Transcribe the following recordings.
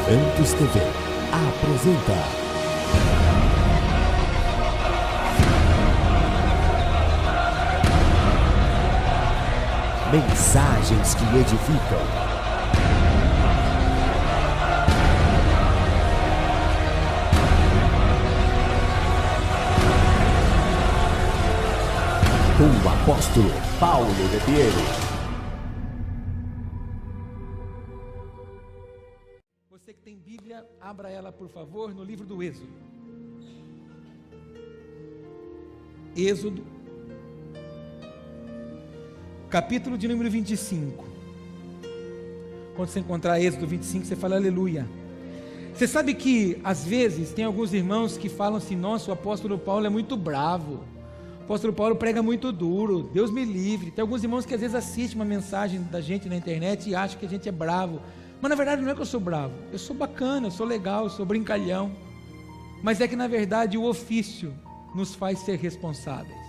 Santos TV apresenta Mensagens que edificam. Com o apóstolo Paulo Ribeiro. Você que tem Bíblia, abra ela, por favor, no livro do Êxodo. Êxodo, capítulo de número 25. Quando você encontrar Êxodo 25, você fala aleluia. Você sabe que, às vezes, tem alguns irmãos que falam assim: nossa, o apóstolo Paulo é muito bravo. O apóstolo Paulo prega muito duro, Deus me livre. Tem alguns irmãos que às vezes assistem uma mensagem da gente na internet e acham que a gente é bravo. Mas na verdade não é que eu sou bravo, eu sou bacana, eu sou legal, eu sou brincalhão. Mas é que na verdade o ofício nos faz ser responsáveis.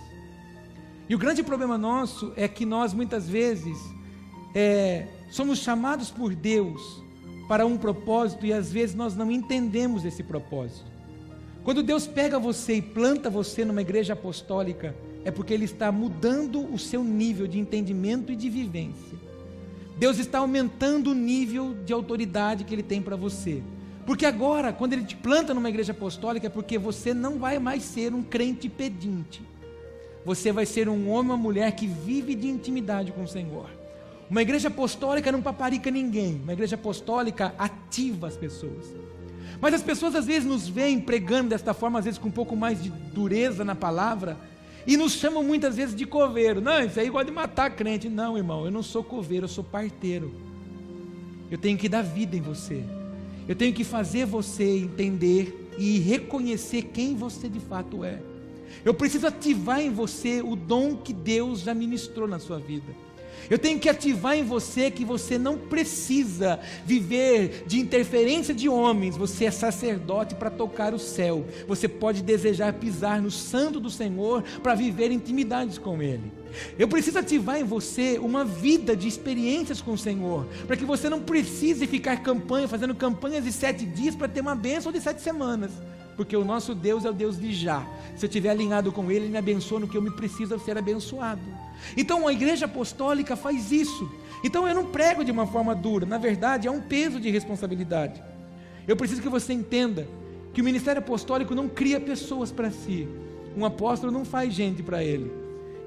E o grande problema nosso é que nós muitas vezes somos chamados por Deus para um propósito e às vezes nós não entendemos esse propósito. Quando Deus pega você e planta você numa igreja apostólica, é porque Ele está mudando o seu nível de entendimento e de vivência. Deus está aumentando o nível de autoridade que Ele tem para você. Porque agora, quando Ele te planta numa igreja apostólica, é porque você não vai mais ser um crente pedinte. Você vai ser um homem ou mulher que vive de intimidade com o Senhor. Uma igreja apostólica não paparica ninguém. Uma igreja apostólica ativa as pessoas. Mas as pessoas às vezes nos veem pregando desta forma, às vezes com um pouco mais de dureza na palavra, e nos chamam muitas vezes de coveiro. Não, isso aí gosta de matar crente. Não, irmão, eu não sou coveiro, eu sou parteiro. Eu tenho que dar vida em você. Eu tenho que fazer você entender e reconhecer quem você de fato é. Eu preciso ativar em você o dom que Deus já ministrou na sua vida. Eu tenho que ativar em você que você não precisa viver de interferência de homens. Você é sacerdote para tocar o céu. Você pode desejar pisar no santo do Senhor para viver intimidades com Ele. Eu preciso ativar em você uma vida de experiências com o Senhor, para que você não precise ficar fazendo campanhas de 7 dias para ter uma bênção de 7 semanas. Porque o nosso Deus é o Deus de já. Se eu estiver alinhado com Ele, Ele me abençoa no que eu me preciso ser abençoado. Então a igreja apostólica faz isso. Então eu não prego de uma forma dura. Na verdade é um peso de responsabilidade. Eu preciso que você entenda que o ministério apostólico não cria pessoas para si. Um apóstolo não faz gente para ele.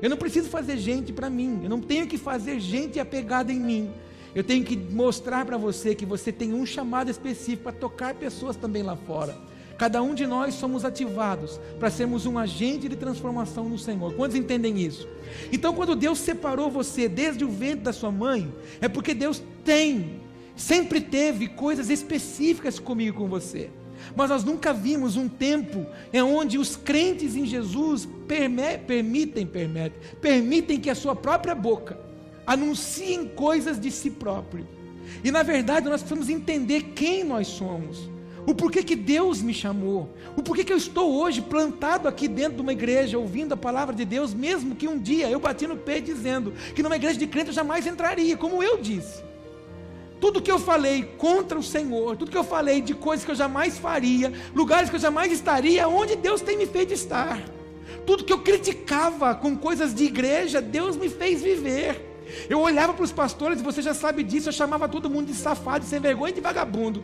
Eu não preciso fazer gente para mim. Eu não tenho que fazer gente apegada em mim. Eu tenho que mostrar para você que você tem um chamado específico para tocar pessoas também lá fora. Cada um de nós somos ativados para sermos um agente de transformação no Senhor. Quantos entendem isso? Então, quando Deus separou você desde o ventre da sua mãe, é porque Deus sempre teve coisas específicas comigo e com você. Mas nós nunca vimos um tempo onde os crentes em Jesus permitem que a sua própria boca anunciem coisas de si próprio. E na verdade nós precisamos entender quem nós somos. O porquê que Deus me chamou, o porquê que eu estou hoje plantado aqui dentro de uma igreja, ouvindo a palavra de Deus, mesmo que um dia eu bati no peito dizendo que numa igreja de crente eu jamais entraria, como eu disse. Tudo que eu falei contra o Senhor, tudo que eu falei de coisas que eu jamais faria, lugares que eu jamais estaria, onde Deus tem me feito estar. Tudo que eu criticava com coisas de igreja, Deus me fez viver. Eu olhava para os pastores, e você já sabe disso, eu chamava todo mundo de safado, de sem vergonha e de vagabundo.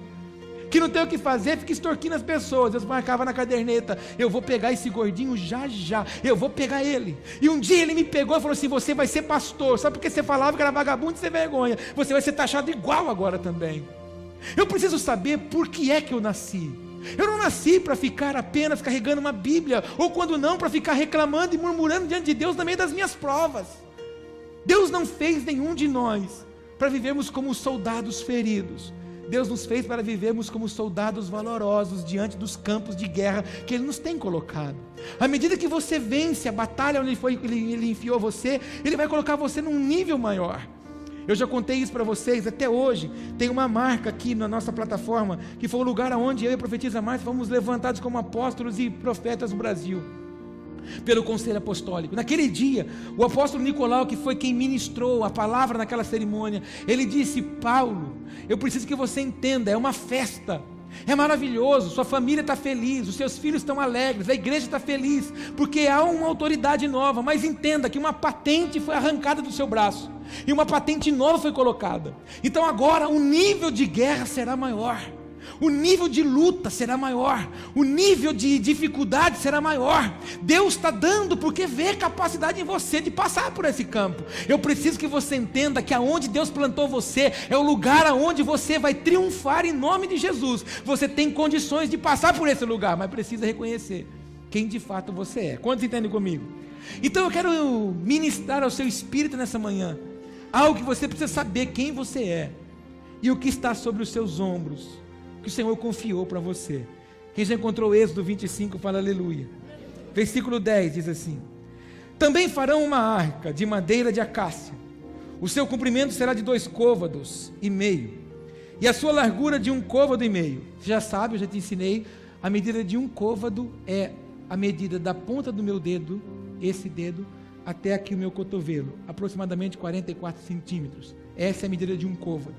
Que não tem o que fazer, fica extorquindo as pessoas. Eu marcava na caderneta: eu vou pegar esse gordinho já, eu vou pegar ele. E um dia ele me pegou e falou assim: você vai ser pastor. Sabe por que você falava que era vagabundo e sem vergonha? Você vai ser taxado igual agora também. Eu preciso saber por que é que eu nasci. Eu não nasci para ficar apenas carregando uma Bíblia, ou quando não, para ficar reclamando e murmurando diante de Deus no meio das minhas provas. Deus não fez nenhum de nós para vivermos como soldados feridos. Deus nos fez para vivermos como soldados valorosos diante dos campos de guerra que Ele nos tem colocado. À medida que você vence a batalha onde Ele enfiou você, Ele vai colocar você num nível maior. Eu já contei isso para vocês, até hoje tem uma marca aqui na nossa plataforma, que foi o lugar onde eu e a profetisa Márcia fomos levantados como apóstolos e profetas no Brasil. pelo conselho apostólico. Naquele dia, o apóstolo Nicolau, que foi quem ministrou a palavra naquela cerimônia, ele disse: Paulo, eu preciso que você entenda, é uma festa, é maravilhoso, sua família está feliz, os seus filhos estão alegres, a igreja está feliz, porque há uma autoridade nova, mas entenda que uma patente foi arrancada do seu braço, e uma patente nova foi colocada. Então agora o nível de guerra será maior, o nível de luta será maior, o nível de dificuldade será maior. Deus está dando porque vê capacidade em você de passar por esse campo. Eu preciso que você entenda que aonde Deus plantou você é o lugar aonde você vai triunfar em nome de Jesus. Você tem condições de passar por esse lugar, mas precisa reconhecer quem de fato você é. Quantos entendem comigo? Então eu quero ministrar ao seu espírito nessa manhã algo que você precisa saber: quem você é e o que está sobre os seus ombros, que o Senhor confiou para você. Quem já encontrou Êxodo 25, fala aleluia. Versículo 10 diz assim: também farão uma arca de madeira de acácia, o seu comprimento será de 2,5 côvados, e a sua largura de 1,5 côvado. Você já sabe, eu já te ensinei, a medida de 1 côvado é a medida da ponta do meu dedo, esse dedo, até aqui o meu cotovelo, aproximadamente 44 centímetros. Essa é a medida de 1 côvado.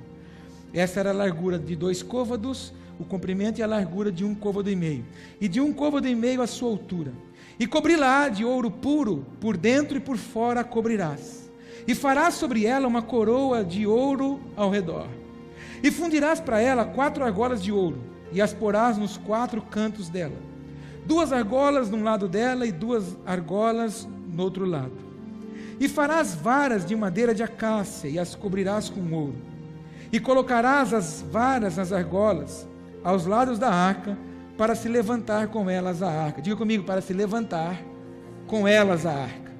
Essa era a largura de 2 côvados, o comprimento e a largura de 1,5 côvado, e de 1,5 côvado a sua altura. E cobri-la de ouro puro, por dentro e por fora a cobrirás, e farás sobre ela uma coroa de ouro ao redor, e fundirás para ela 4 argolas de ouro, e as porás nos 4 cantos dela, 2 argolas num lado dela e 2 argolas no outro lado. E farás varas de madeira de acácia, e as cobrirás com ouro. E colocarás as varas nas argolas, aos lados da arca, para se levantar com elas a arca. Diga comigo: para se levantar com elas a arca.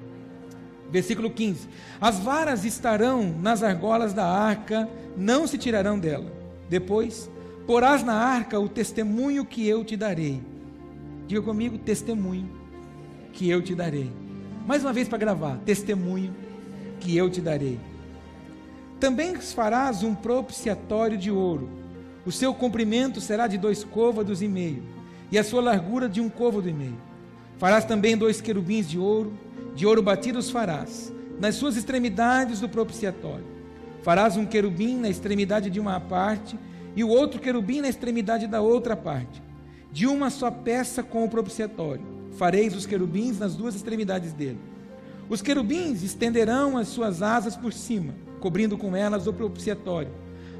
Versículo 15: as varas estarão nas argolas da arca, não se tirarão dela. Depois, porás na arca o testemunho que eu te darei. Diga comigo: testemunho que eu te darei. Mais uma vez para gravar: testemunho que eu te darei. Também farás um propiciatório de ouro, o seu comprimento será de 2,5 côvados, e a sua largura de 1,5 côvado. Farás também 2 querubins de ouro batido os farás, nas suas extremidades do propiciatório. Farás um querubim na extremidade de uma parte, e o outro querubim na extremidade da outra parte, de uma só peça com o propiciatório. Fareis os querubins nas 2 extremidades dele. Os querubins estenderão as suas asas por cima, cobrindo com elas o propiciatório.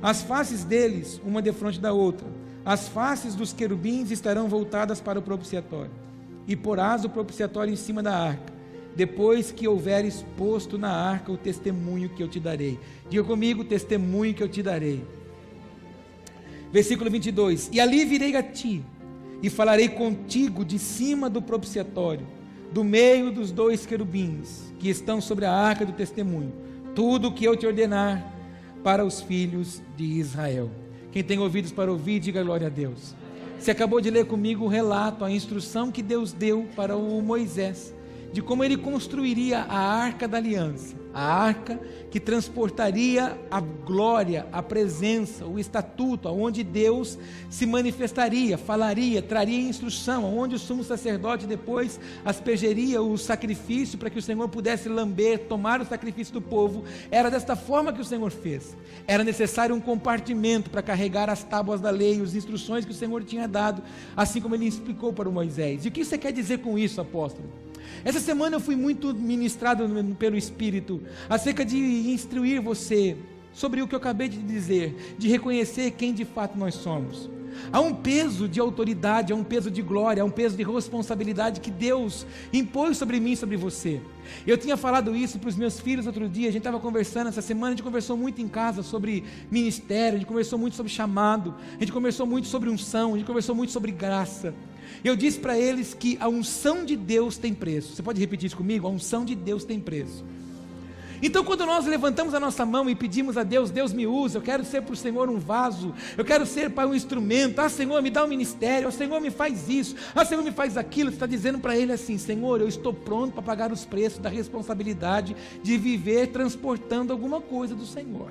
As faces deles, uma defronte da outra. As faces dos querubins estarão voltadas para o propiciatório. E porás o propiciatório em cima da arca, depois que houveres posto na arca o testemunho que eu te darei. Diga comigo: testemunho que eu te darei. Versículo 22: e ali virei a ti, e falarei contigo de cima do propiciatório, do meio dos 2 querubins, que estão sobre a arca do testemunho, tudo o que eu te ordenar para os filhos de Israel. Quem tem ouvidos para ouvir, diga glória a Deus. Você acabou de ler comigo o relato, a instrução que Deus deu para o Moisés, de como ele construiria a arca da aliança, a arca que transportaria a glória, a presença, o estatuto, aonde Deus se manifestaria, falaria, traria instrução, aonde o sumo sacerdote depois aspergeria o sacrifício para que o Senhor pudesse lamber, tomar o sacrifício do povo. Era desta forma que o Senhor fez. Era necessário um compartimento para carregar as tábuas da lei, as instruções que o Senhor tinha dado, assim como ele explicou para o Moisés. E o que você quer dizer com isso, apóstolo? Essa semana eu fui muito ministrado pelo Espírito acerca de instruir você sobre o que eu acabei de dizer, de reconhecer quem de fato nós somos. Há um peso de autoridade, há um peso de glória, há um peso de responsabilidade que Deus impôs sobre mim e sobre você. Eu tinha falado isso para os meus filhos outro dia, a gente estava conversando essa semana, a gente conversou muito em casa sobre ministério, a gente conversou muito sobre chamado, a gente conversou muito sobre unção, a gente conversou muito sobre graça. Eu disse para eles que a unção de Deus tem preço. Você pode repetir isso comigo? A unção de Deus tem preço. Então quando nós levantamos a nossa mão e pedimos a Deus: Deus me usa, eu quero ser para o Senhor um vaso, eu quero ser para um instrumento, Senhor me dá um ministério, Senhor me faz isso, Senhor me faz aquilo, você está dizendo para Ele assim: Senhor, eu estou pronto para pagar os preços da responsabilidade de viver transportando alguma coisa do Senhor.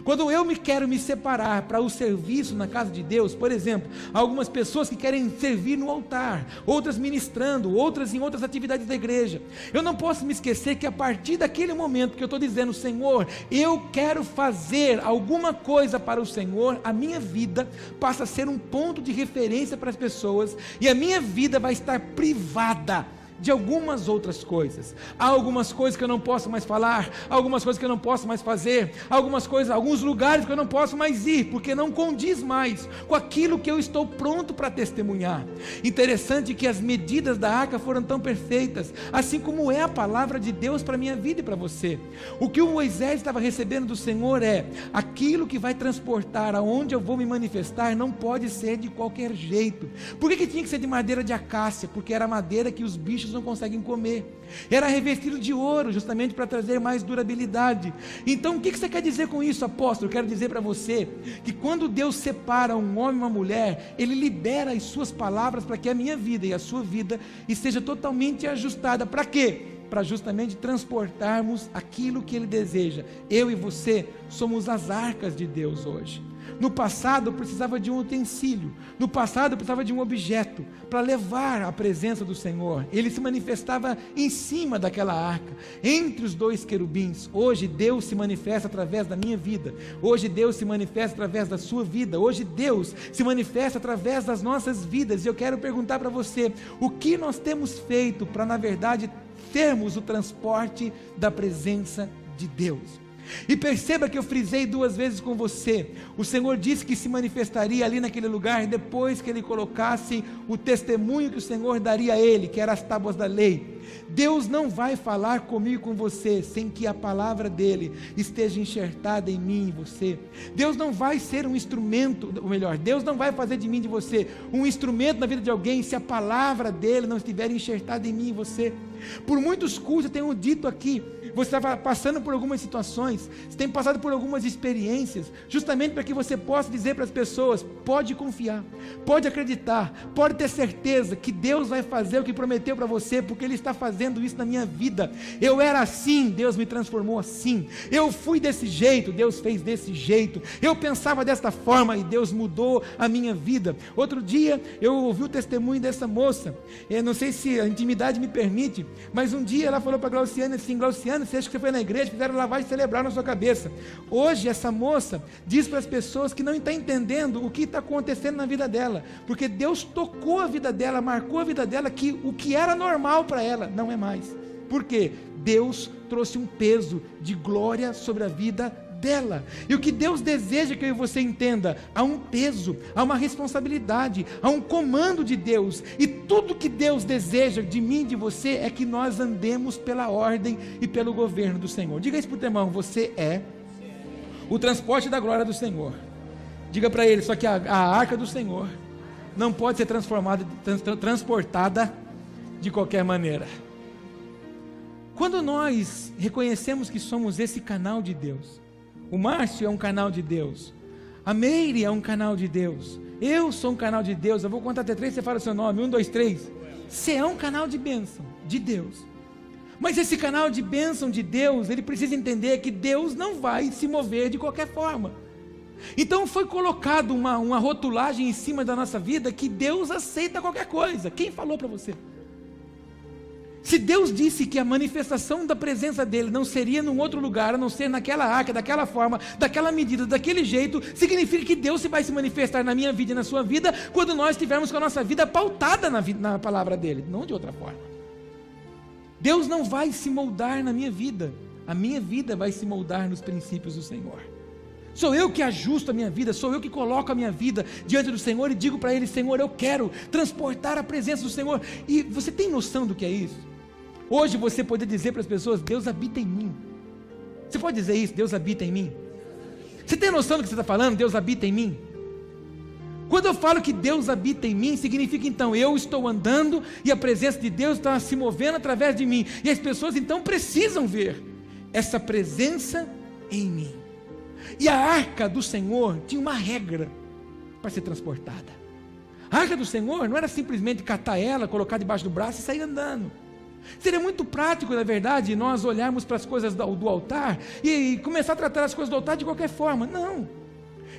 Quando eu quero me separar para o serviço na casa de Deus, por exemplo, há algumas pessoas que querem servir no altar, outras ministrando, outras em outras atividades da igreja. Eu não posso me esquecer que a partir daquele momento que eu estou dizendo, Senhor, eu quero fazer alguma coisa para o Senhor, a minha vida passa a ser um ponto de referência para as pessoas, e a minha vida vai estar privada de algumas outras coisas. Há algumas coisas que eu não posso mais falar, algumas coisas que eu não posso mais fazer, alguns lugares que eu não posso mais ir, porque não condiz mais com aquilo que eu estou pronto para testemunhar. Interessante que as medidas da arca foram tão perfeitas, assim como é a palavra de Deus para a minha vida e para você. O que o Moisés estava recebendo do Senhor é, aquilo que vai transportar aonde eu vou me manifestar, não pode ser de qualquer jeito. Por que tinha que ser de madeira de acácia? Porque era a madeira que os bichos não conseguem comer. Era revestido de ouro, justamente para trazer mais durabilidade. Então o que você quer dizer com isso, apóstolo? Eu quero dizer para você que quando Deus separa um homem e uma mulher, Ele libera as suas palavras para que a minha vida e a sua vida esteja totalmente ajustada. Para quê? Para justamente transportarmos aquilo que Ele deseja. Eu e você somos as arcas de Deus hoje. No passado eu precisava de um utensílio, no passado eu precisava de um objeto para levar a presença do Senhor. Ele se manifestava em cima daquela arca, entre os dois querubins. Hoje Deus se manifesta através da minha vida, hoje Deus se manifesta através da sua vida, hoje Deus se manifesta através das nossas vidas. E eu quero perguntar para você, o que nós temos feito para, na verdade, termos o transporte da presença de Deus? E perceba que eu frisei 2 vezes com você. O Senhor disse que se manifestaria ali naquele lugar depois que Ele colocasse o testemunho que o Senhor daria a Ele, que eram as tábuas da lei. Deus não vai falar comigo e com você sem que a palavra dEle esteja enxertada em mim e você. Deus não vai ser um instrumento, ou melhor, Deus não vai fazer de mim e de você um instrumento na vida de alguém se a palavra dEle não estiver enxertada em mim e você. Por muitos cultos eu tenho dito aqui, você está passando por algumas situações, você tem passado por algumas experiências, justamente para que você possa dizer para as pessoas, pode confiar, pode acreditar, pode ter certeza que Deus vai fazer o que prometeu para você, porque Ele está fazendo isso na minha vida. Eu era assim, Deus me transformou assim. Eu fui desse jeito, Deus fez desse jeito. Eu pensava desta forma e Deus mudou a minha vida. Outro dia eu ouvi o testemunho dessa moça, eu não sei se a intimidade me permite, mas um dia ela falou para Glauciane assim, Glauciane, você acha que você foi na igreja, fizeram lavagem cerebral na sua cabeça. Hoje essa moça diz para as pessoas que não está entendendo o que está acontecendo na vida dela, porque Deus tocou a vida dela, marcou a vida dela, que o que era normal para ela não é mais. Por quê? Deus trouxe um peso de glória sobre a vida dela. E o que Deus deseja que eu e você entenda, há um peso, há uma responsabilidade, há um comando de Deus, e tudo que Deus deseja de mim e de você é que nós andemos pela ordem e pelo governo do Senhor. Diga isso para o teu irmão, você é o transporte da glória do Senhor. Diga para ele, só que a arca do Senhor não pode ser transportada de qualquer maneira. Quando nós reconhecemos que somos esse canal de Deus, o Márcio é um canal de Deus, a Meire é um canal de Deus, eu sou um canal de Deus, eu vou contar até 3, você fala o seu nome, 1, 2, 3, você é um canal de bênção de Deus, mas esse canal de bênção de Deus, ele precisa entender que Deus não vai se mover de qualquer forma. Então foi colocado uma rotulagem em cima da nossa vida, que Deus aceita qualquer coisa. Quem falou para você? Se Deus disse que a manifestação da presença dEle não seria num outro lugar, a não ser naquela arca, daquela forma, daquela medida, daquele jeito, significa que Deus vai se manifestar na minha vida e na sua vida, quando nós estivermos com a nossa vida pautada na palavra dEle, não de outra forma. Deus não vai se moldar na minha vida, a minha vida vai se moldar nos princípios do Senhor. Sou eu que ajusto a minha vida, sou eu que coloco a minha vida diante do Senhor e digo para Ele, Senhor, eu quero transportar a presença do Senhor. E você tem noção do que é isso? Hoje você pode dizer para as pessoas, Deus habita em mim. Você pode dizer isso, Deus habita em mim? Você tem noção do que você está falando? Deus habita em mim? Quando eu falo que Deus habita em mim, significa então, eu estou andando e a presença de Deus está se movendo através de mim. E as pessoas então precisam ver essa presença em mim. E a arca do Senhor tinha uma regra para ser transportada. A arca do Senhor não era simplesmente catar ela, colocar debaixo do braço e sair andando. Seria muito prático, na verdade, nós olharmos para as coisas do altar e começar a tratar as coisas do altar de qualquer forma. Não.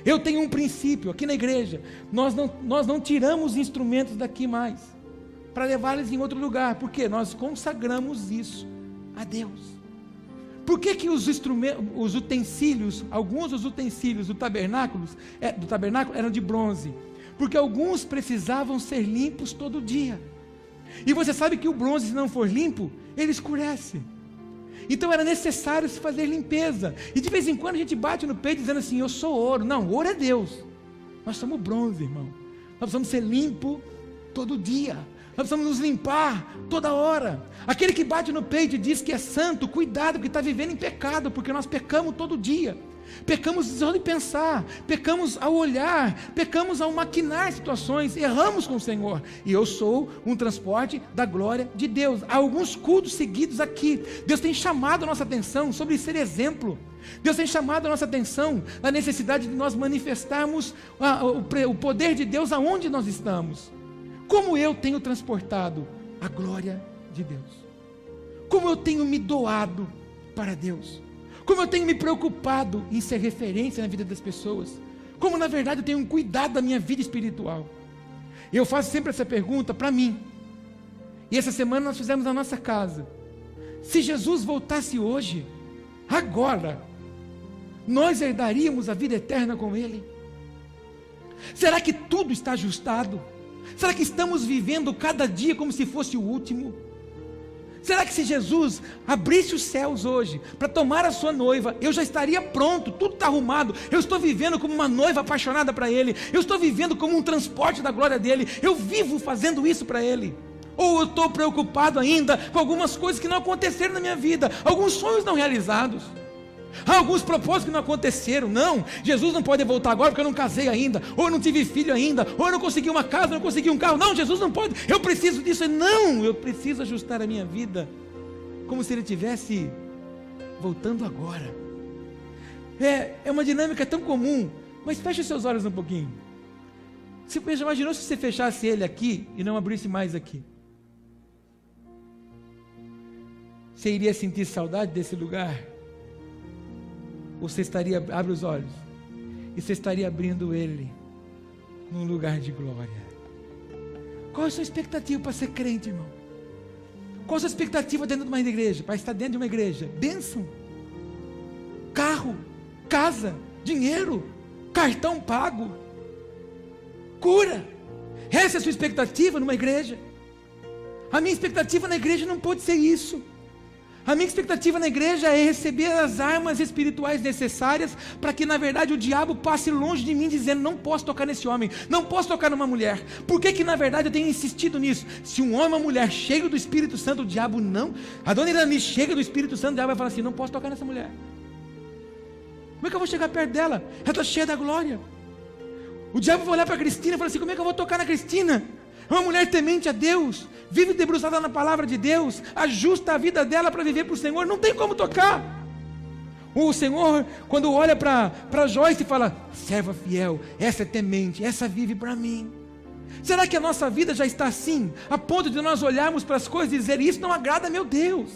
Eu tenho um princípio aqui na igreja. Nós não tiramos instrumentos daqui mais para levá-los em outro lugar, porque nós consagramos isso a Deus. Por que os instrumentos, os utensílios, alguns dos utensílios do tabernáculo eram de bronze? Porque alguns precisavam ser limpos todo dia. E você sabe que o bronze, se não for limpo, ele escurece. Então era necessário se fazer limpeza. E de vez em quando a gente bate no peito dizendo assim: eu sou ouro. Não, ouro é Deus. Nós somos bronze, irmão. Nós precisamos ser limpos todo dia. Nós precisamos nos limpar toda hora. Aquele que bate no peito e diz que é santo, cuidado, que está vivendo em pecado, porque nós pecamos todo dia. Pecamos só de pensar, pecamos ao olhar, pecamos ao maquinar situações, erramos com o Senhor. E eu sou um transporte da glória de Deus. Há alguns cultos seguidos aqui, Deus tem chamado a nossa atenção sobre ser exemplo. Deus tem chamado a nossa atenção na necessidade de nós manifestarmos o poder de Deus aonde nós estamos. Como eu tenho transportado a glória de Deus? Como eu tenho me doado para Deus? Como eu tenho me preocupado em ser referência na vida das pessoas? Como na verdade eu tenho cuidado da minha vida espiritual? Eu faço sempre essa pergunta para mim. E essa semana nós fizemos na nossa casa. Se Jesus voltasse hoje, agora, nós herdaríamos a vida eterna com Ele? Será que tudo está ajustado? Será que estamos vivendo cada dia como se fosse o último? Será que se Jesus abrisse os céus hoje para tomar a sua noiva, eu já estaria pronto, tudo está arrumado, eu estou vivendo como uma noiva apaixonada para Ele, eu estou vivendo como um transporte da glória dEle, eu vivo fazendo isso para Ele? Ou eu estou preocupado ainda com algumas coisas que não aconteceram na minha vida, alguns sonhos não realizados, há alguns propósitos que não aconteceram? Não, Jesus não pode voltar agora porque eu não casei ainda, ou eu não tive filho ainda, ou eu não consegui uma casa, eu não consegui um carro. Não, Jesus não pode, eu preciso disso. Não, eu preciso ajustar a minha vida como se Ele estivesse voltando agora. É uma dinâmica tão comum. Mas feche os seus olhos um pouquinho. Você já imaginou se você fechasse Ele aqui e não abrisse mais aqui? Você iria sentir saudade desse lugar? Ou você estaria, abre os olhos, e você estaria abrindo Ele num lugar de glória? Qual é a sua expectativa para ser crente, irmão? Qual a sua expectativa dentro de uma igreja? Para estar dentro de uma igreja? Bênção, carro, casa, dinheiro, cartão pago, cura. Essa é a sua expectativa numa igreja? A minha expectativa na igreja não pode ser isso. A minha expectativa na igreja é receber as armas espirituais necessárias para que na verdade o diabo passe longe de mim dizendo: não posso tocar nesse homem, não posso tocar numa mulher. Por que na verdade eu tenho insistido nisso? Se um homem ou uma mulher cheio do Espírito Santo, o diabo não. A dona Irani chega do Espírito Santo, o diabo vai falar assim: não posso tocar nessa mulher. Como é que eu vou chegar perto dela? Ela está cheia da glória. O diabo vai olhar para a Cristina e falar assim: como é que eu vou tocar na Cristina? É uma mulher temente a Deus, vive debruçada na palavra de Deus, ajusta a vida dela para viver para o Senhor, não tem como tocar. O Senhor, quando olha para Joyce e fala: serva fiel, essa é temente, essa vive para mim. Será que a nossa vida já está assim, a ponto de nós olharmos para as coisas e dizer: isso não agrada a meu Deus?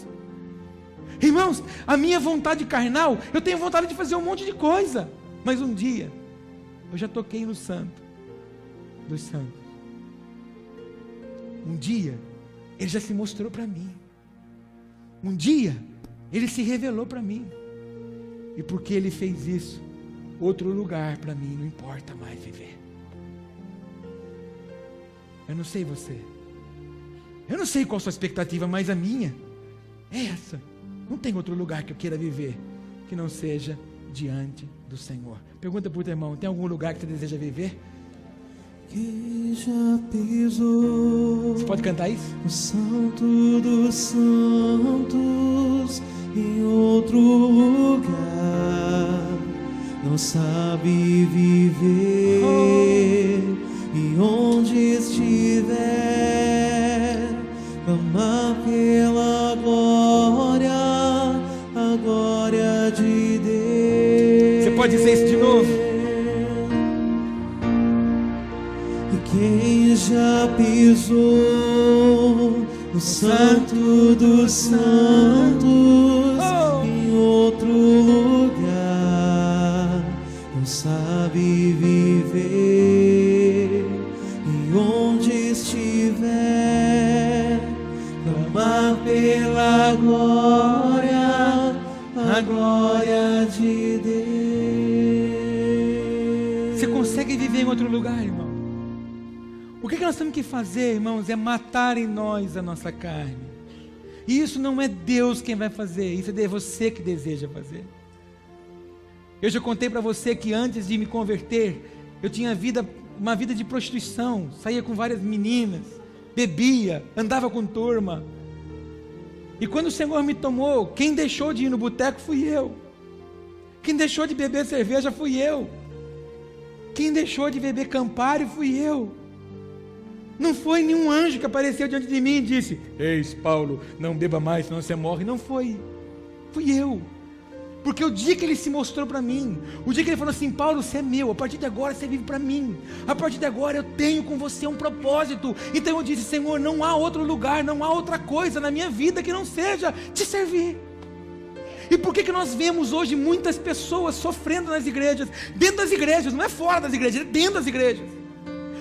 Irmãos, a minha vontade carnal, eu tenho vontade de fazer um monte de coisa, mas um dia eu já toquei no santo dos santos. Um dia Ele já se mostrou para mim. Um dia Ele se revelou para mim. E porque Ele fez isso, outro lugar para mim não importa mais viver. Eu não sei você, eu não sei qual a sua expectativa, mas a minha é essa. Não tem outro lugar que eu queira viver que não seja diante do Senhor. Pergunta para o teu irmão: tem algum lugar que você deseja viver? Que já pisou. Você pode cantar isso? O Santo dos Santos em outro lugar, não sabe viver. E onde estiver, clamar pela glória, a glória de Deus. Você pode dizer isso de novo? Quem já pisou no Santo dos Santos, em outro lugar, não sabe viver. E onde estiver, clamar pela glória, a glória de Deus. Você consegue viver em outro lugar, irmão? O que nós temos que fazer, irmãos, é matar em nós a nossa carne. E isso não é Deus quem vai fazer, isso é você que deseja fazer. Eu já contei para você que antes de me converter, eu tinha uma vida de prostituição, saía com várias meninas, bebia, andava com turma. E quando o Senhor me tomou, quem deixou de ir no boteco fui eu. Quem deixou de beber cerveja fui eu. Quem deixou de beber Campari fui eu. Não foi nenhum anjo que apareceu diante de mim e disse: eis Paulo, não beba mais, senão você morre. Não foi. Fui eu. Porque o dia que ele se mostrou para mim, o dia que ele falou assim: Paulo, você é meu, a partir de agora você vive para mim, a partir de agora eu tenho com você um propósito. Então eu disse: Senhor, não há outro lugar, não há outra coisa na minha vida que não seja te servir. E por que nós vemos hoje muitas pessoas sofrendo nas igrejas, dentro das igrejas, não é fora das igrejas, é dentro das igrejas?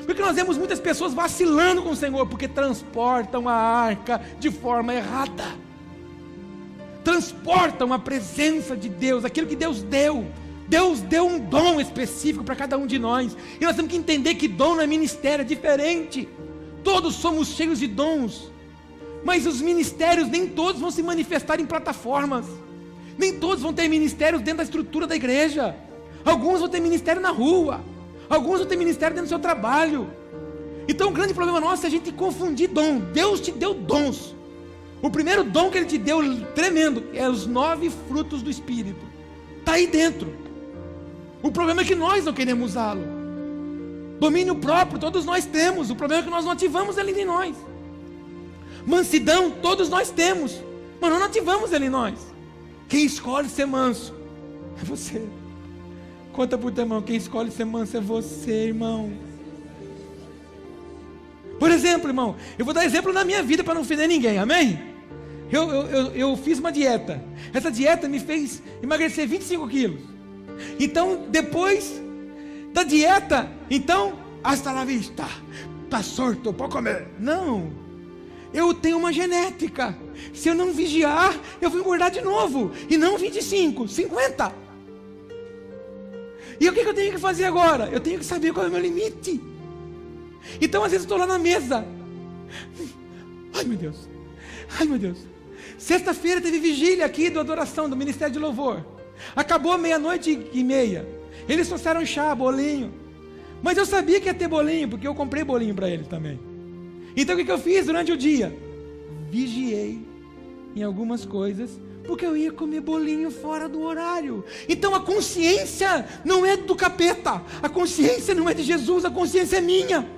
Porque nós vemos muitas pessoas vacilando com o Senhor, porque transportam a arca de forma errada, transportam a presença de Deus, aquilo que Deus deu. Deus deu um dom específico para cada um de nós, e nós temos que entender que dom não é ministério, é diferente. Todos somos cheios de dons, mas os ministérios nem todos vão se manifestar em plataformas, nem todos vão ter ministérios dentro da estrutura da igreja. Alguns vão ter ministério na rua, alguns vão ter ministério dentro do seu trabalho. Então o grande problema nosso é a gente confundir dom. Deus te deu dons. O primeiro dom que Ele te deu, tremendo, é os 9 frutos do Espírito. Está aí dentro. O problema é que nós não queremos usá-lo. Domínio próprio, todos nós temos. O problema é que nós não ativamos ele em nós. Mansidão, todos nós temos, mas não ativamos ele em nós. Quem escolhe ser manso é você. Conta para o teu irmão: quem escolhe ser manso é você, irmão. Por exemplo, irmão, eu vou dar exemplo na minha vida para não ofender ninguém, amém? Eu fiz uma dieta. Essa dieta me fez emagrecer 25 quilos. Então, depois da dieta, então, hasta la vista, tá sorto, pode comer. Não, eu tenho uma genética. Se eu não vigiar, eu vou engordar de novo. E não 25, 50. E o que eu tenho que fazer agora? Eu tenho que saber qual é o meu limite. Então às vezes eu estou lá na mesa. Ai meu Deus, ai meu Deus. Sexta-feira teve vigília aqui do adoração, do Ministério de Louvor. Acabou 00:30. Eles trouxeram chá, bolinho. Mas eu sabia que ia ter bolinho, porque eu comprei bolinho para eles também. Então o que eu fiz durante o dia? Vigiei em algumas coisas, porque eu ia comer bolinho fora do horário. Então a consciência não é do capeta, a consciência não é de Jesus, a consciência é minha.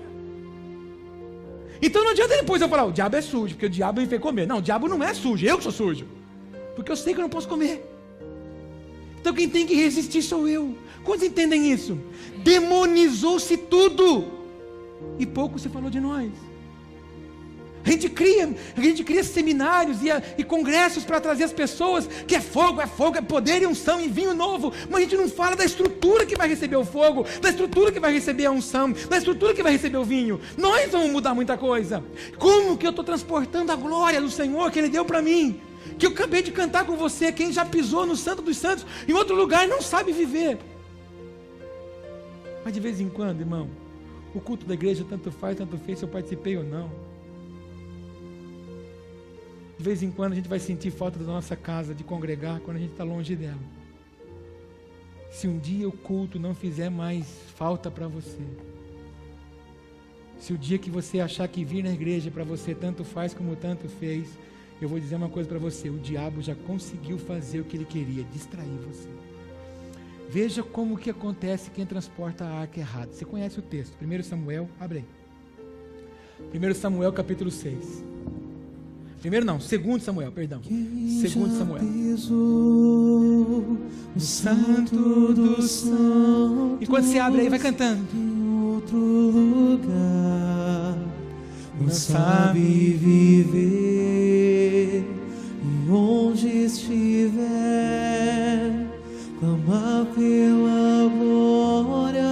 Então não adianta depois eu falar: o diabo é sujo, porque o diabo me fez comer. Não, o diabo não é sujo, eu que sou sujo, porque eu sei que eu não posso comer. Então quem tem que resistir sou eu. Quantos entendem isso? Demonizou-se tudo e pouco se falou de nós. A gente cria seminários e congressos para trazer as pessoas, que é fogo, é poder e unção e vinho novo, mas a gente não fala da estrutura que vai receber o fogo, da estrutura que vai receber a unção, da estrutura que vai receber o vinho. Nós vamos mudar muita coisa. Como que eu estou transportando a glória do Senhor que Ele deu para mim, que eu acabei de cantar com você? Quem já pisou no Santo dos Santos em outro lugar não sabe viver. Mas de vez em quando, irmão, o culto da igreja tanto faz, tanto fez se eu participei ou não. De vez em quando a gente vai sentir falta da nossa casa, de congregar, quando a gente está longe dela. Se um dia o culto não fizer mais falta para você, se o dia que você achar que vir na igreja para você tanto faz como tanto fez, eu vou dizer uma coisa para você: o diabo já conseguiu fazer o que ele queria, distrair você. Veja como que acontece quem transporta a arca errada. Você conhece o texto, 1 Samuel, abre aí. 1 Samuel capítulo 6. 2 Samuel, perdão. 2 Samuel. O Santo dos Santos. Enquanto você abre aí, vai cantando. Em outro lugar, não sabe viver. onde estiver, clamar pela glória,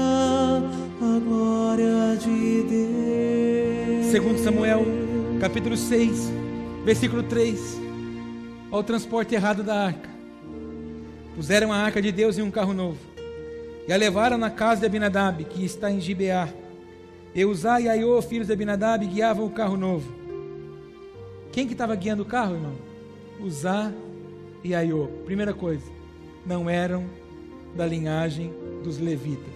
a glória de Deus. 2 Samuel, capítulo 6, versículo 3. Olha o transporte errado da arca. Puseram a arca de Deus em um carro novo e a levaram na casa de Abinadab, que está em Gibeá. E Uzá e Aiô, filhos de Abinadab, guiavam o carro novo. Quem que estava guiando o carro, irmão? Uzá e Aiô. Primeira coisa, não eram da linhagem dos levitas.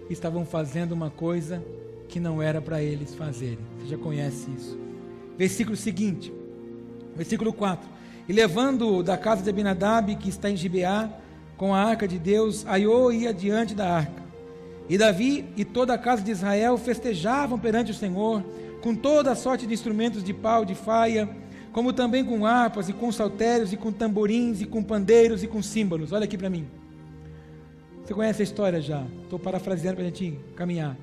Estavam fazendo uma coisa que não era para eles fazerem. Você já conhece isso. Versículo seguinte, versículo 4. E levando da casa de Abinadab, que está em Gibeá, com a arca de Deus, Aiô ia diante da arca. E Davi e toda a casa de Israel festejavam perante o Senhor, com toda a sorte de instrumentos de pau, de faia, como também com harpas, e com saltérios, e com tamborins, e com pandeiros, e com símbolos. Olha aqui para mim. Você conhece a história já? Estou parafraseando para a gente caminhar.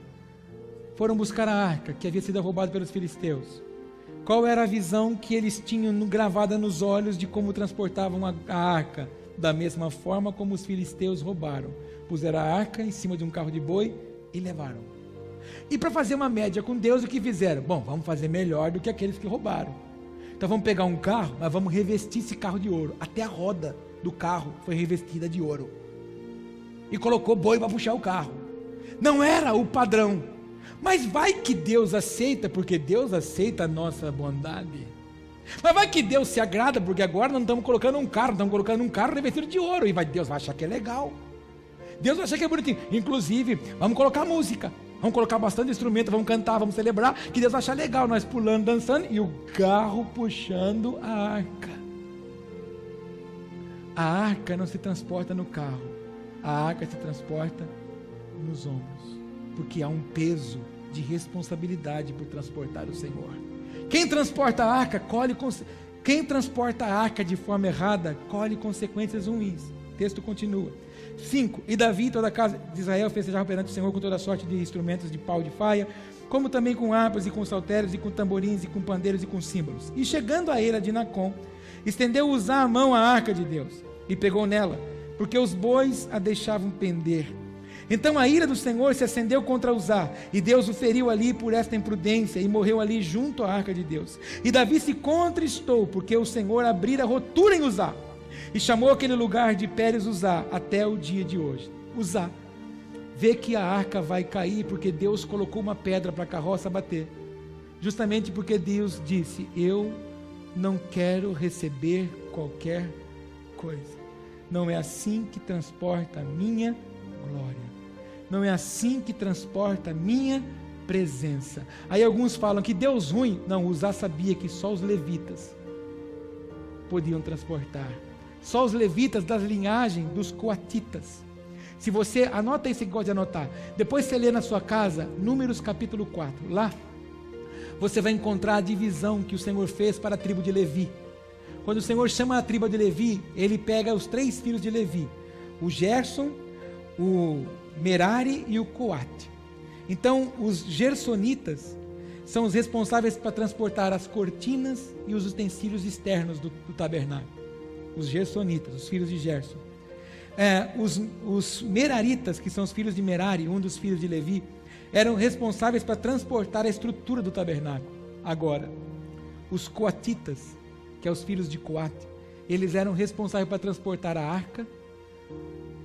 Foram buscar a arca, que havia sido roubada pelos filisteus. Qual era a visão que eles tinham gravada nos olhos de como transportavam a arca? Da mesma forma como os filisteus roubaram. Puseram a arca em cima de um carro de boi e levaram. E para fazer uma média com Deus, o que fizeram? Bom, vamos fazer melhor do que aqueles que roubaram. Então vamos pegar um carro, mas vamos revestir esse carro de ouro. Até a roda do carro foi revestida de ouro. E colocou boi para puxar o carro. Não era o padrão. Mas vai que Deus aceita, porque Deus aceita a nossa bondade. Mas vai que Deus se agrada, porque agora não estamos colocando um carro, estamos colocando um carro revestido de ouro. E Deus vai achar que é legal. Deus vai achar que é bonitinho. Inclusive, vamos colocar música. Vamos colocar bastante instrumento, vamos cantar, vamos celebrar. Que Deus vai achar legal, nós pulando, dançando. E o carro puxando a arca. A arca não se transporta no carro. A arca se transporta nos ombros. Porque há um peso de responsabilidade por transportar o Senhor. Quem transporta a arca, quem transporta a arca de forma errada, colhe consequências ruins. O texto continua. 5. E Davi e toda a casa de Israel festejavam perante o Senhor com toda a sorte de instrumentos de pau, de faia, como também com harpas e com saltérios e com tamborins e com pandeiros e com símbolos. E chegando à eira de Nacon, estendeu Uzá a mão à arca de Deus e pegou nela, porque os bois a deixavam pender. Então a ira do Senhor se acendeu contra Uzá, e Deus o feriu ali por esta imprudência, e morreu ali junto à arca de Deus. E Davi se contristou, porque o Senhor abrira rotura em Uzá, e chamou aquele lugar de Pérez Uzá, até o dia de hoje. Uzá vê que a arca vai cair, porque Deus colocou uma pedra para a carroça bater, justamente porque Deus disse: eu não quero receber qualquer coisa. Não é assim que transporta a minha glória. Não é assim que transporta a minha presença. Aí alguns falam que Deus ruim. Não, Uzá sabia que só os levitas podiam transportar. Só os levitas das linhagens dos coatitas. Se você, anota isso que gosta de anotar. Depois você lê na sua casa, Números capítulo 4. Lá, você vai encontrar a divisão que o Senhor fez para a tribo de Levi. Quando o Senhor chama a tribo de Levi, Ele pega os 3 filhos de Levi. O Gerson, o Merari e o Coate. Então os gersonitas são os responsáveis para transportar as cortinas e os utensílios externos do tabernáculo. Os gersonitas, os filhos de Gerson. Os meraritas, que são os filhos de Merari, um dos filhos de Levi, eram responsáveis para transportar a estrutura do tabernáculo. Agora, os coatitas, que são os filhos de Coate, eles eram responsáveis para transportar a arca,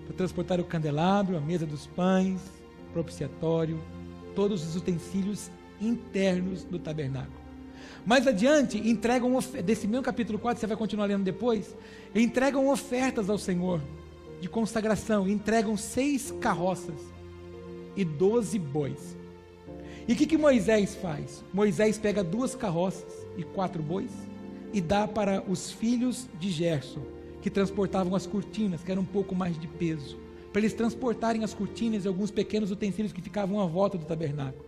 para transportar o candelabro, a mesa dos pães, propiciatório, todos os utensílios internos do tabernáculo. Mais adiante, entregam, desse mesmo capítulo 4, você vai continuar lendo depois, entregam ofertas ao Senhor, de consagração, entregam 6 carroças e 12 bois. E o que Moisés faz? Moisés pega 2 carroças e 4 bois, e dá para os filhos de Gerson, que transportavam as cortinas, que eram um pouco mais de peso, para eles transportarem as cortinas e alguns pequenos utensílios que ficavam à volta do tabernáculo.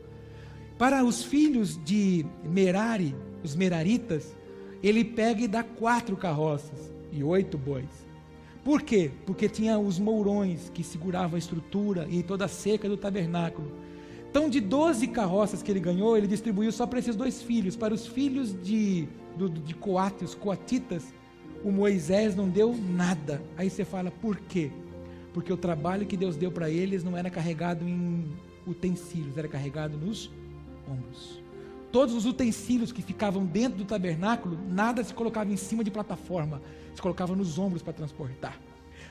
Para os filhos de Merari, os meraritas, ele pega e dá 4 carroças e 8 bois. Por quê? Porque tinha os mourões que seguravam a estrutura e toda a cerca do tabernáculo. Então, de 12 carroças que ele ganhou, ele distribuiu só para esses 2 filhos. Para os filhos de Coate, os coatitas, o Moisés não deu nada. Aí você fala, por quê? Porque o trabalho que Deus deu para eles não era carregado em utensílios, era carregado nos ombros. Todos os utensílios que ficavam dentro do tabernáculo, nada se colocava em cima de plataforma, se colocava nos ombros para transportar.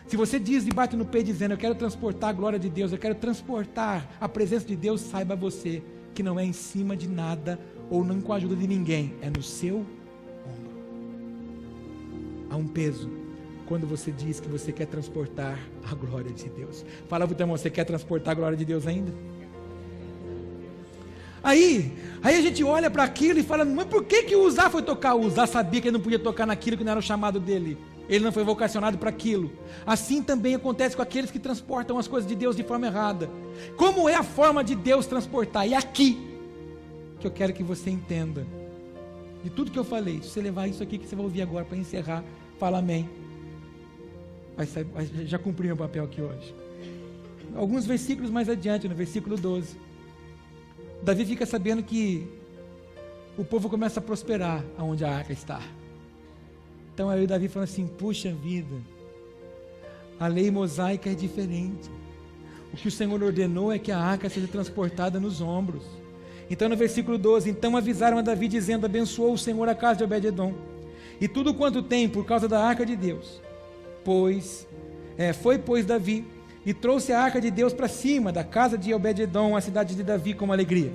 Se você diz e bate no pé dizendo, eu quero transportar a glória de Deus, eu quero transportar a presença de Deus, saiba você que não é em cima de nada ou não com a ajuda de ninguém, é no seu ombro. Há um peso quando você diz que você quer transportar a glória de Deus. Fala para o teu irmão, você quer transportar a glória de Deus ainda? Aí a gente olha para aquilo e fala, mas por que o Uzá foi tocar? O Uzá sabia que ele não podia tocar naquilo que não era o chamado dele. Ele não foi vocacionado para aquilo. Assim também acontece com aqueles que transportam as coisas de Deus de forma errada. Como é a forma de Deus transportar? E aqui que eu quero que você entenda. De tudo que eu falei, se você levar isso aqui que você vai ouvir agora para encerrar, fala amém. Já cumpri meu papel aqui hoje. Alguns versículos mais adiante, no versículo 12, Davi fica sabendo que o povo começa a prosperar aonde a arca está. Então aí o Davi fala assim, puxa vida, a lei mosaica é diferente. O que o Senhor ordenou é que a arca seja transportada nos ombros. Então no versículo 12, então avisaram a Davi dizendo, abençoou o Senhor a casa de Obed-edom, e tudo quanto tem por causa da arca de Deus. Foi Davi e trouxe a arca de Deus para cima da casa de Obed-edom, a cidade de Davi, com alegria.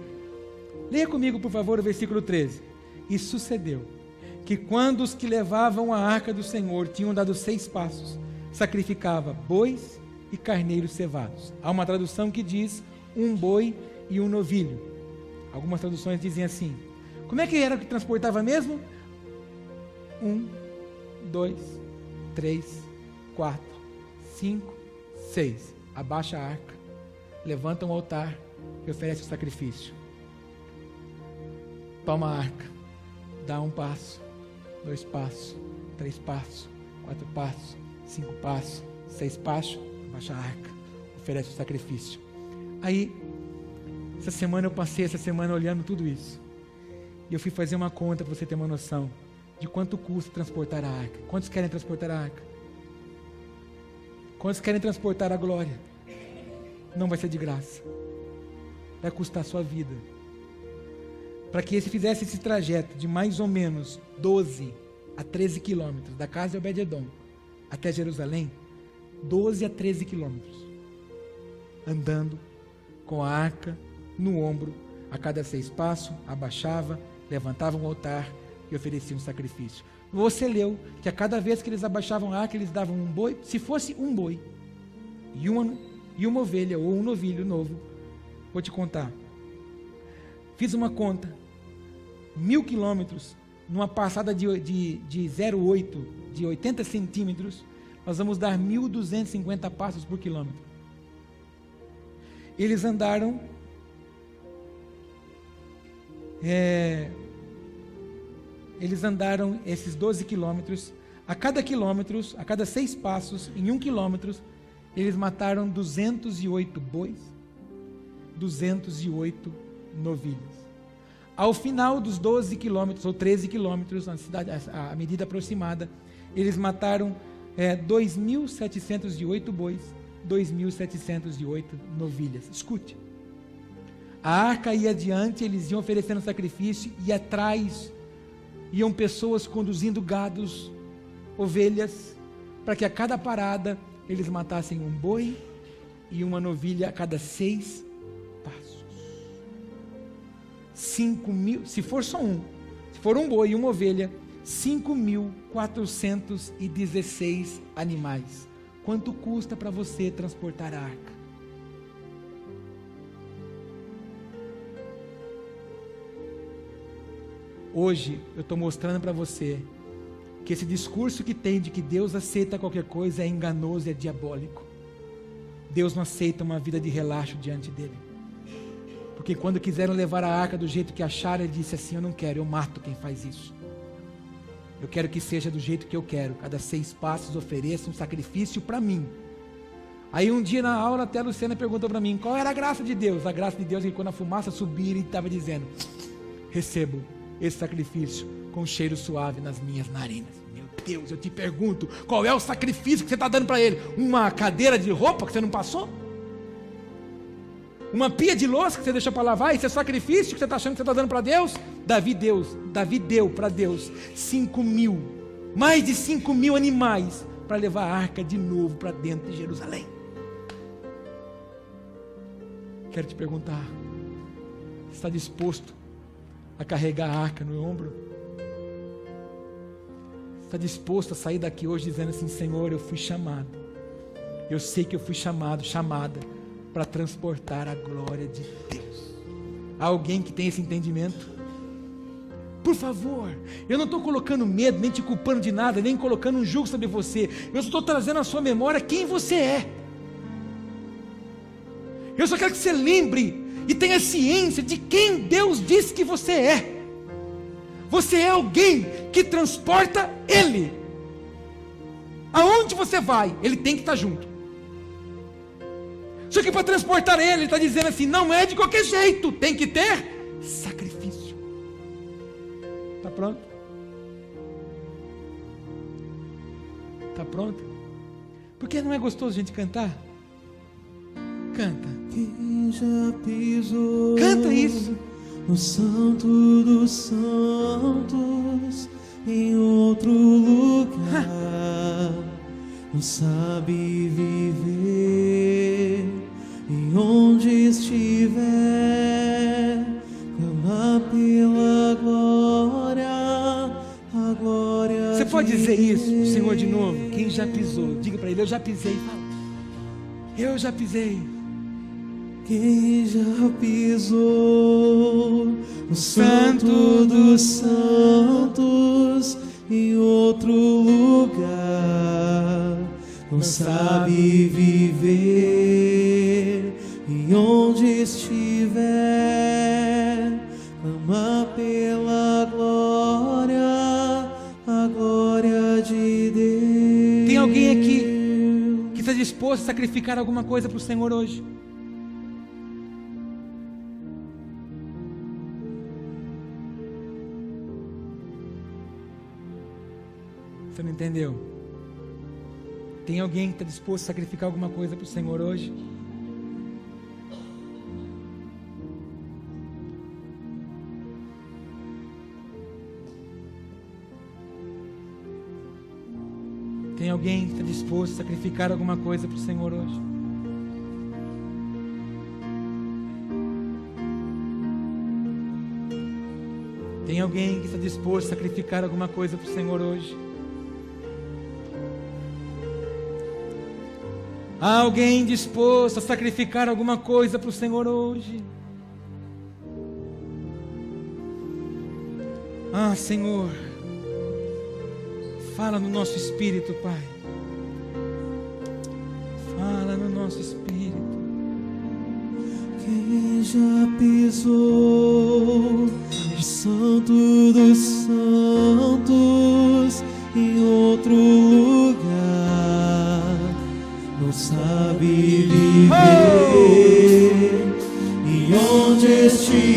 Leia comigo, por favor, o versículo 13. E sucedeu que quando os que levavam a arca do Senhor tinham dado 6 passos, sacrificava bois e carneiros cevados. Há uma tradução que diz um boi e um novilho. Algumas traduções dizem assim. Como é que era que transportava mesmo? 1, 2, 3, 4, 5, 6. Abaixa a arca, levanta um altar e oferece o sacrifício. Toma a arca, dá 1 passo, 2 passos, 3 passos, 4 passos, 5 passos, 6 passos, abaixa a arca, oferece o sacrifício. Aí, essa semana eu passei olhando tudo isso. E eu fui fazer uma conta para você ter uma noção de quanto custa transportar a arca. Quantos querem transportar a arca? Quantos querem transportar a glória? Não vai ser de graça. Vai custar a sua vida. Para que ele fizesse esse trajeto de mais ou menos 12 a 13 quilômetros, da casa de Obed-edom até Jerusalém, 12 a 13 quilômetros, andando com a arca no ombro, a cada 6 passos, abaixava, levantava um altar e oferecia um sacrifício. Você leu que a cada vez que eles abaixavam a arca, eles davam um boi. Se fosse um boi e uma ovelha ou um novilho novo, vou te contar. Fiz uma conta. 1000 quilômetros, numa passada de 0,8, de 80 centímetros, nós vamos dar 1.250 passos por quilômetro. Eles andaram esses 12 quilômetros. A cada 6 passos, em 1 quilômetro, eles mataram 208 bois, 208 novilhos. Ao final dos 12 quilômetros, ou 13 quilômetros, a medida aproximada, eles mataram 2.708 bois, 2.708 novilhas. Escute. A arca ia adiante, eles iam oferecendo sacrifício, e atrás iam pessoas conduzindo gados, ovelhas, para que a cada parada eles matassem um boi e uma novilha a cada 6 passos. 5.000, se for só um, se for um boi e uma ovelha, 5.416 animais. Quanto custa para você transportar a arca? Hoje eu estou mostrando para você que esse discurso que tem de que Deus aceita qualquer coisa é enganoso e é diabólico. Deus não aceita uma vida de relaxo diante dele. Porque quando quiseram levar a arca do jeito que acharam, ele disse assim: eu não quero, eu mato quem faz isso. Eu quero que seja do jeito que eu quero. Cada 6 passos ofereça um sacrifício para mim. Aí um dia na aula até a Luciana perguntou para mim, qual era a graça de Deus? A graça de Deus é que quando a fumaça subir, ele estava dizendo: recebo esse sacrifício com cheiro suave nas minhas narinas. Meu Deus. Deus, eu te pergunto, qual é o sacrifício que você está dando para Ele? Uma cadeira de roupa que você não passou? Uma pia de louça que você deixou para lavar? Isso é sacrifício que você está achando que você está dando para Deus? Davi deu para Deus 5.000, mais de 5.000 animais para levar a arca de novo para dentro de Jerusalém. Quero te perguntar, você está disposto a carregar a arca no ombro? Está disposto a sair daqui hoje dizendo assim: Senhor, eu fui chamado, eu sei que eu fui chamada para transportar a glória de Deus. Há alguém que tem esse entendimento? Por favor, eu não estou colocando medo, nem te culpando de nada, nem colocando um jugo sobre você, eu só estou trazendo à sua memória quem você é. Eu só quero que você lembre e tenha ciência de quem Deus disse que você é. Você é alguém que transporta Ele. Aonde você vai, Ele tem que estar junto. Só que para transportar Ele está dizendo assim: não é de qualquer jeito, tem que ter sacrifício. Está pronto? Está pronto? Porque não é gostoso a gente cantar? Canta. Quem já pisou Canta isso. no Santo dos Santos, em outro lugar, não sabe viver, e onde estiver, clama pela glória, a glória. Você pode dizer isso, Senhor, de novo? Quem já pisou, diga para Ele: eu já pisei. Fala: eu já pisei. Quem já pisou no Santo dos Santos, em outro lugar, não sabe viver, e onde estiver, clama pela glória, a glória de Deus. Tem alguém aqui que está disposto a sacrificar alguma coisa para o Senhor hoje? Você não entendeu? Tem alguém que está disposto a sacrificar alguma coisa para o Senhor hoje? Tem alguém que está disposto a sacrificar alguma coisa para o Senhor hoje? Tem alguém que está disposto a sacrificar alguma coisa para o Senhor hoje? Há alguém disposto a sacrificar alguma coisa para o Senhor hoje? Ah, Senhor, fala no nosso espírito, Pai. Fala no nosso espírito. Quem já pisou no Santo dos Santos, em outro lugar, não sabe viver, e onde estiver,